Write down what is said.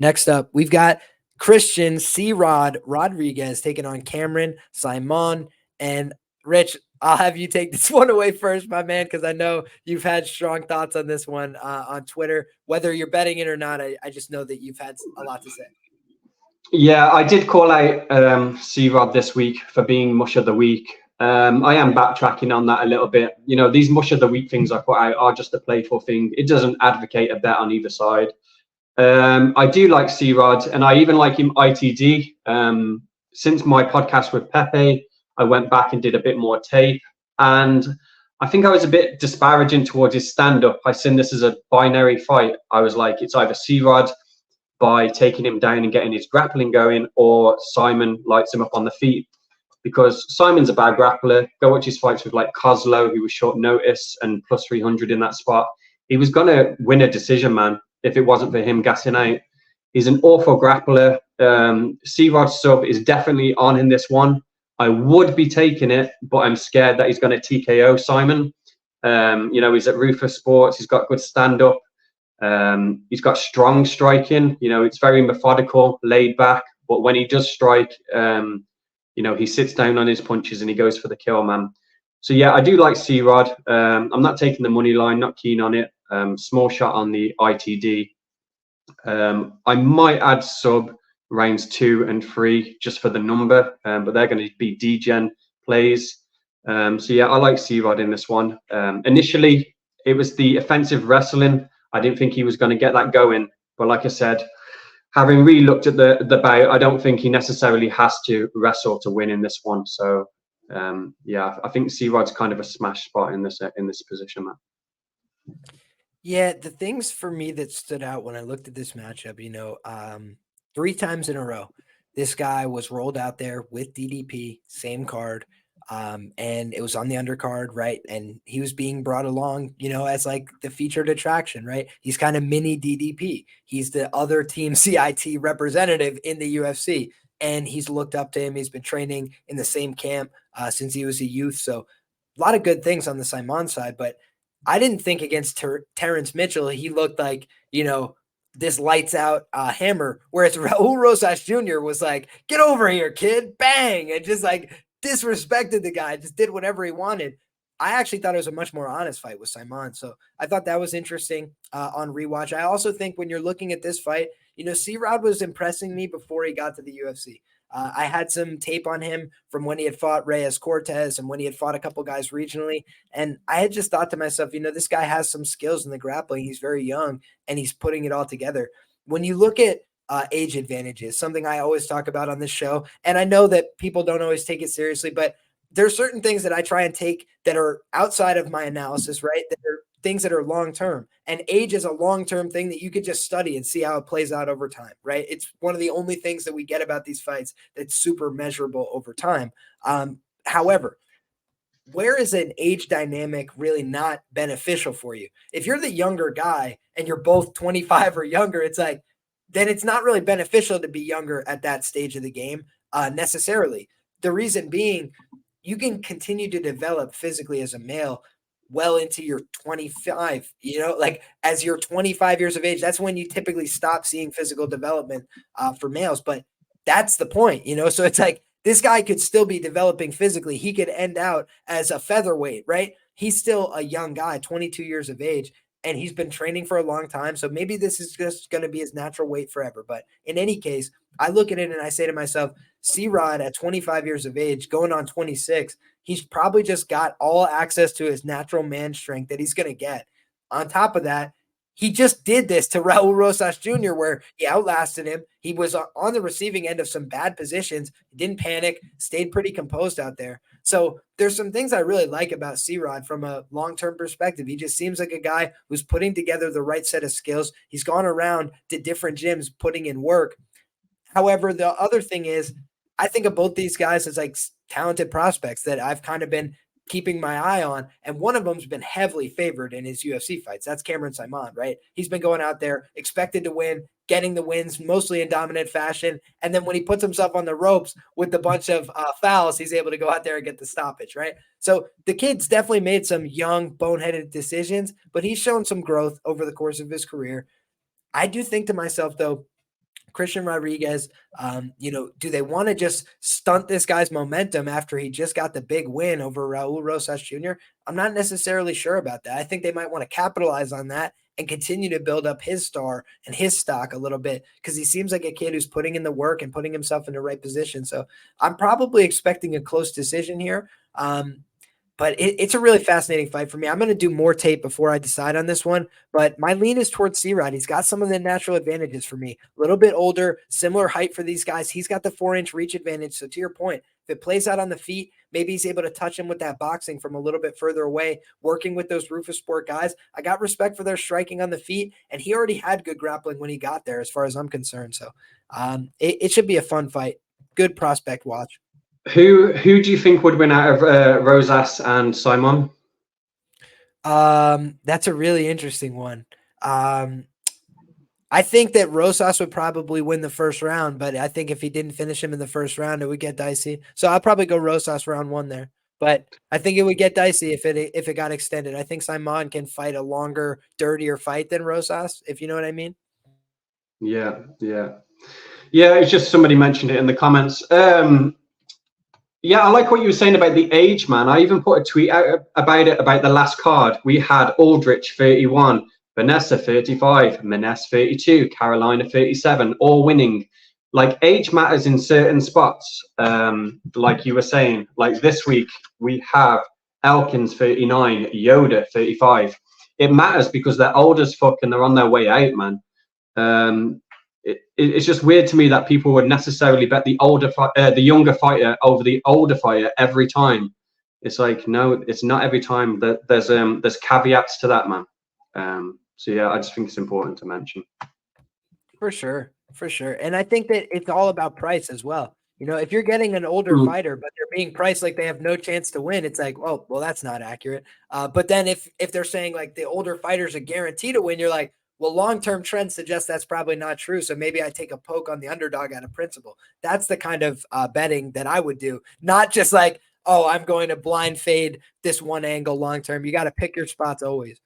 Next up, we've got Christian CeeRod Rodriguez taking on Cameron Saaiman. And Rich, I'll have you take this one away first, my man, because I know you've had strong thoughts on this one on Twitter. Whether you're betting it or not, I just know that you've had a lot to say. Yeah, I did call out CeeRod this week for being mush of the week. I am backtracking on that a little bit. You know, these mush of the week things I put out are just a playful thing. It doesn't advocate a bet on either side. I do like CeeRod, and I even like him ITD. Since my podcast with Pepe, I went back and did a bit more tape, and I think I was a bit disparaging towards his stand-up. I seen this as a binary fight. I was like, it's either CeeRod by taking him down and getting his grappling going, or Saaiman lights him up on the feet. Because Simon's a bad grappler. Go watch his fights with like Kozlo, who was short notice and plus 300 in that spot. He was going to win a decision, man, if it wasn't for him gassing out. He's an awful grappler. CeeRod sub is definitely on in this one. I would be taking it, but I'm scared that he's going to TKO Saaiman. You know, he's at Rufus Sports. He's got good stand-up. He's got strong striking. You know, it's very methodical, laid back. But when he does strike, you know, he sits down on his punches and he goes for the kill, man. So, yeah, I do like CeeRod. I'm not taking the money line, not keen on it. Small shot on the ITD. I might add sub rounds 2 and 3 just for the number, but they're going to be degen plays. So, yeah, I like CeeRod in this one. Initially, it was the offensive wrestling. I didn't think he was going to get that going. But like I said, having re-looked at the bout, I don't think he necessarily has to wrestle to win in this one. So, yeah, I think CeeRod's kind of a smash spot in this position, man. Yeah, the things for me that stood out when I looked at this matchup, 3 times in a row, this guy was rolled out there with DDP, same card, and it was on the undercard, right? And he was being brought along, as like the featured attraction, right? He's kind of mini DDP. He's the other team CIT representative in the UFC, and he's looked up to him. He's been training in the same camp since he was a youth. So a lot of good things on the Saaiman side, but I didn't think against Terrence Mitchell, he looked like, this lights out hammer, whereas Raul Rosas Jr. was like, get over here, kid, bang, and just like disrespected the guy, just did whatever he wanted. I actually thought it was a much more honest fight with Saaiman. So I thought that was interesting on rewatch. I also think when you're looking at this fight, CeeRod was impressing me before he got to the UFC. I had some tape on him from when he had fought Reyes Cortez and when he had fought a couple guys regionally. And I had just thought to myself, this guy has some skills in the grappling. He's very young and he's putting it all together. When you look at age advantages, something I always talk about on this show, and I know that people don't always take it seriously, but there's certain things that I try and take that are outside of my analysis, right? That are things that are long-term, and age is a long-term thing that you could just study and see how it plays out over time, right? It's one of the only things that we get about these fights that's super measurable over time. However, where is an age dynamic really not beneficial for you? If you're the younger guy and you're both 25 or younger, it's like, then it's not really beneficial to be younger at that stage of the game necessarily. The reason being, you can continue to develop physically as a male well into your 25, like as you're 25 years of age, that's when you typically stop seeing physical development for males. But that's the point, so it's like this guy could still be developing physically. He could end out as a featherweight, right? He's still a young guy, 22 years of age, and he's been training for a long time. So maybe this is just going to be his natural weight forever. But in any case, I look at it and I say to myself, CeeRod at 25 years of age, going on 26, he's probably just got all access to his natural man strength that he's going to get. On top of that, he just did this to Raul Rosas Jr., where he outlasted him. He was on the receiving end of some bad positions. He didn't panic, stayed pretty composed out there. So there's some things I really like about CeeRod from a long-term perspective. He just seems like a guy who's putting together the right set of skills. He's gone around to different gyms putting in work. However, the other thing is, I think of both these guys as like talented prospects that I've kind of been keeping my eye on. And one of them's been heavily favored in his UFC fights. That's Cameron Saaiman, right? He's been going out there expected to win, getting the wins mostly in dominant fashion. And then when he puts himself on the ropes with a bunch of fouls, he's able to go out there and get the stoppage, right? So the kid's definitely made some young, boneheaded decisions, but he's shown some growth over the course of his career. I do think to myself, though, Christian Rodriguez, do they want to just stunt this guy's momentum after he just got the big win over Raul Rosas Jr.? I'm not necessarily sure about that. I think they might want to capitalize on that and continue to build up his star and his stock a little bit, because he seems like a kid who's putting in the work and putting himself in the right position. So I'm probably expecting a close decision here. But it's a really fascinating fight for me. I'm going to do more tape before I decide on this one, but my lean is towards CeeRod. He's got some of the natural advantages for me. A little bit older, similar height for these guys. He's got the 4-inch reach advantage. So to your point, if it plays out on the feet, maybe he's able to touch him with that boxing from a little bit further away, working with those Rufus Sport guys. I got respect for their striking on the feet, and he already had good grappling when he got there, as far as I'm concerned. So it should be a fun fight. Good prospect watch. Who do you think would win out of Rosas and Saaiman? That's a really interesting one. I think that Rosas would probably win the first round, but I think if he didn't finish him in the first round, it would get dicey. So I'll probably go Rosas round 1 there. But I think it would get dicey if it got extended. I think Saaiman can fight a longer, dirtier fight than Rosas, if you know what I mean. Yeah. It's just somebody mentioned it in the comments. Yeah, I like what you were saying about the age, man. I even put a tweet out about it, about the last card. We had Aldrich 31, Vanessa 35, Maness 32, Carolina 37, all winning. Like, age matters in certain spots. Like you were saying, like this week we have Elkins 39, Yoda 35. It matters because they're old as fuck and they're on their way out, man. It's just weird to me that people would necessarily bet the younger fighter over the older fighter every time. It's like, no, it's not every time. That there's caveats to that, man. So yeah, I just think it's important to mention. For sure. And I think that it's all about price as well. If you're getting an older fighter, but they're being priced like they have no chance to win, it's like, well, that's not accurate. But then if they're saying like the older fighters are guaranteed to win, you're like, well, long-term trends suggest that's probably not true. So maybe I take a poke on the underdog out of principle. That's the kind of betting that I would do. Not just like, oh, I'm going to blind fade this one angle long-term. You got to pick your spots always.